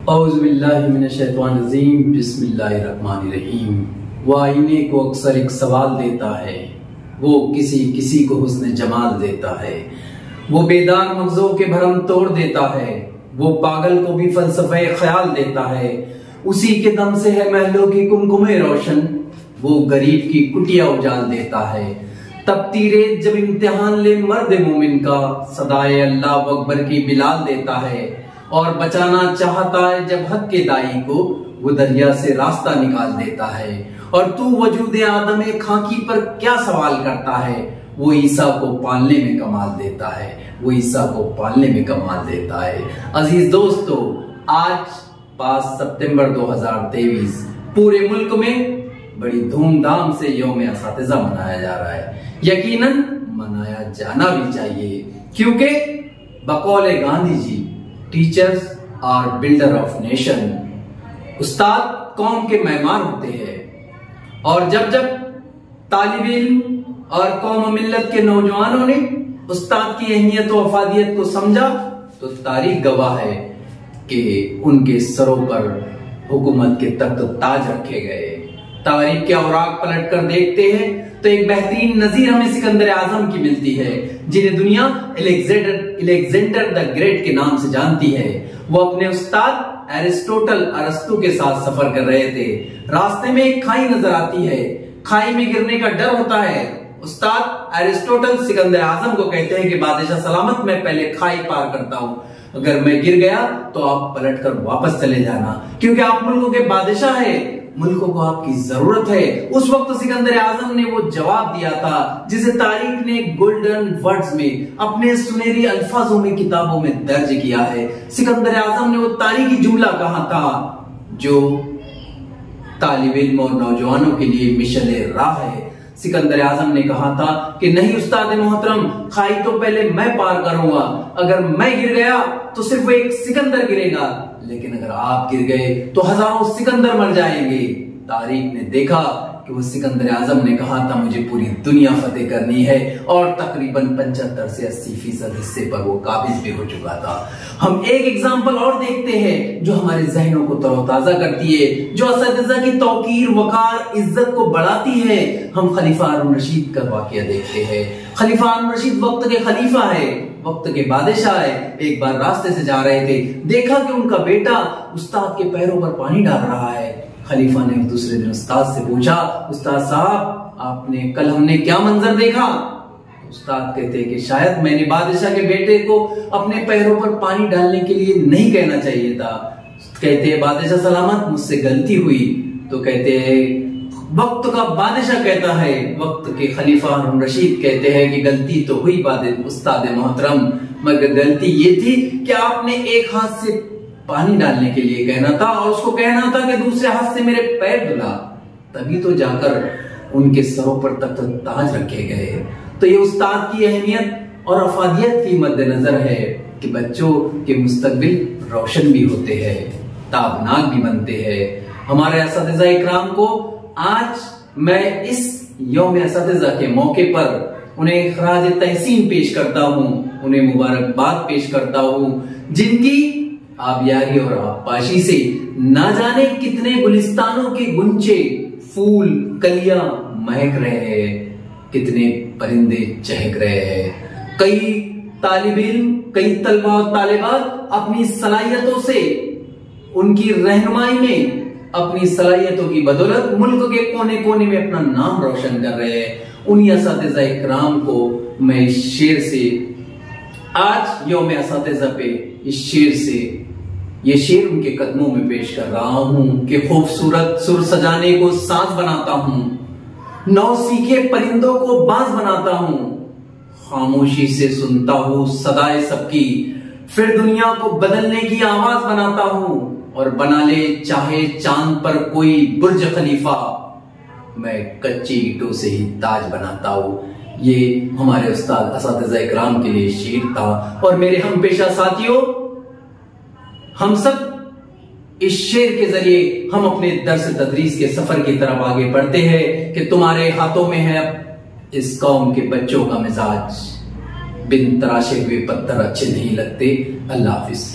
औज़ुबिल्लाहिमिनश्शैतानिर्रजीम बिस्मिल्लाहिर्रहमानिर्रहीम। वो आईने को अक्सर एक सवाल देता है, वो किसी किसी को हुस्न जमाल देता है, वो बेदार मगजों के भरम तोड़ देता है, वो पागल को भी फलसफे ख्याल देता है। उसी के दम से है महलों की कुमकुमे रोशन, वो गरीब की कुटिया उजाल देता है। तब तीरे जब इम्तिहान ले मर्द मोमिन का, सदाए अल्लाह अकबर की बिलाल देता है। और बचाना चाहता है जब हक के दाई को, वो दरिया से रास्ता निकाल देता है। और तू वजूद आदम खाकी पर क्या सवाल करता है, वो ईसा को पालने में कमाल देता है, वो ईसा को पालने में कमाल देता है। अजीज दोस्तों, आज 5 सितंबर 2023 पूरे मुल्क में बड़ी धूमधाम से यौम असातिज़ा मनाया जा रहा है। यकीनन मनाया जाना भी चाहिए, क्योंकि बकौले Gandhi ji, teachers are builder of nation. उस्ताद कौम के मेहमान होते हैं, और जब जब तालिब इल्म और कौम मिल्लत के नौजवानों ने उस्ताद की अहमियत और अफादियत को समझा, तो तारीख गवाह है कि उनके सरों पर हुकूमत के तख्त ताज रखे गए। तारीख के औराक पलट कर देखते हैं तो एक बेहतरीन नजीर हमें सिकंदर आजम की मिलती है, जिन्हें दुनिया अलेक्जेंडर द ग्रेट के नाम से जानती है। वो अपने उस्ताद अरस्तु के साथ सफर कर रहे थे। रास्ते में एक खाई नजर आती है, खाई में गिरने का डर होता है। उस्ताद अरिस्टोटल सिकंदर आजम को कहते हैं कि बादशाह सलामत, मैं पहले खाई पार करता हूं, अगर मैं गिर गया तो आप पलटकर वापस चले जाना, क्योंकि आप मुल्कों के बादशाह है, मुल्कों को आपकी जरूरत है। उस वक्त सिकंदर आजम ने वो जवाब दिया था जिसे तारीख ने गोल्डन वर्ड्स में, अपने सुनहरी अल्फाजों में, किताबों में दर्ज किया है। सिकंदर आजम ने वो तारीखी जुमला कहा था जो तालिब इल्म और नौजवानों के लिए मिशल राह है। सिकंदर आजम ने कहा था कि नहीं उस्ताद मोहतरम, खाई तो पहले मैं पार करूंगा, अगर मैं गिर गया तो सिर्फ एक सिकंदर गिरेगा, लेकिन अगर आप गिर गए तो हजारों सिकंदर मर जाएंगे। तारीख ने देखा कि वो सिकंदर आजम ने कहा था मुझे पूरी दुनिया फतेह करनी है, और तकरीबन 75 से 80% हिस्से पर वो काबिज भी हो चुका था। हम एक एग्जाम्पल और देखते हैं जो हमारे जहनों को तरोताजा करती है, जो असातिज़ा की तौकीर, वकार, इज्जत को बढ़ाती है। हम खलीफा हारून रशीद का वाकया देखते हैं। खलीफा हारून रशीद वक्त के खलीफा है, वक्त के बादशाह है। एक बार रास्ते से जा रहे थे, देखा कि उनका बेटा उस्ताद के पैरों पर पानी डाल रहा है। खलीफा ने दूसरे दिन उस्ताद से पूछा, उस्ताद साहब आपने कल हमने क्या मंजर देखा? उस्ताद कहते कि शायद मैंने बादशाह के बेटे को अपने पैरों पर पानी डालने के लिए नहीं कहना चाहिए था। कहते बादशाह सलामत, मुझसे गलती हुई। तो कहते वक्त का बादशाह कहता है, वक्त के खलीफा हारून रशीद कहते हैं कि गलती तो हुई उस्ताद मोहतरम, मगर गलती ये थी कि आपने एक हाथ से पानी डालने के लिए कहना था, और उसको कहना था कि दूसरे हाथ से मेरे पैर धुला, तभी तो जाकर उनके सरों पर तख्त ताज रखे गए। तो ये उस्ताद की अहमियत और अफादियत की मद्देनजर है कि बच्चों के मुस्तकबिल रोशन भी होते हैं, ताबनाक भी बनते हैं। हमारे असातिज़ा इकराम को आज मैं इस यौम असातिज़ा के मौके पर उन्हें खराज तहसीन पेश करता हूँ, उन्हें मुबारकबाद पेश करता हूँ, जिनकी आबियारी और आबपाशी से ना जाने कितने गुलिस्तानों के गुंचे, फूल, कलियां महक रहे हैं, कितने परिंदे चहक रहे हैं। कई तालिब इल्म, कई तलबा और तालिबात अपनी सलाहियतों से, उनकी रहनुमाई में, अपनी सलाहियतों की बदौलत मुल्क के कोने कोने में अपना नाम रोशन कर रहे हैं। उन्हीं असातिज़ा इकराम को मैं इस शेर से, आज यौम असातिज़ा पे इस शेर से, ये शेर उनके कदमों में पेश कर रहा हूं कि खूबसूरत सुर सजाने को सांस बनाता हूं, नौ सीखे परिंदों को बाज बनाता हूं, खामोशी से सुनता हूं सदाए सबकी, फिर दुनिया को बदलने की आवाज बनाता हूं, और बना ले चाहे चांद पर कोई बुर्ज खलीफा, मैं कच्ची ईंटों से ही ताज बनाता हूं। ये हमारे उस्ताद असातिज़ा इकराम के लिए शेर था। और मेरे हम पेशा साथियों, हम सब इस शेर के जरिए हम अपने दर्स तदरीस के सफर की तरफ आगे बढ़ते हैं कि तुम्हारे हाथों में है इस कौम के बच्चों का मिजाज, बिन तराशे हुए पत्थर अच्छे नहीं लगते। अल्लाह हाफिज।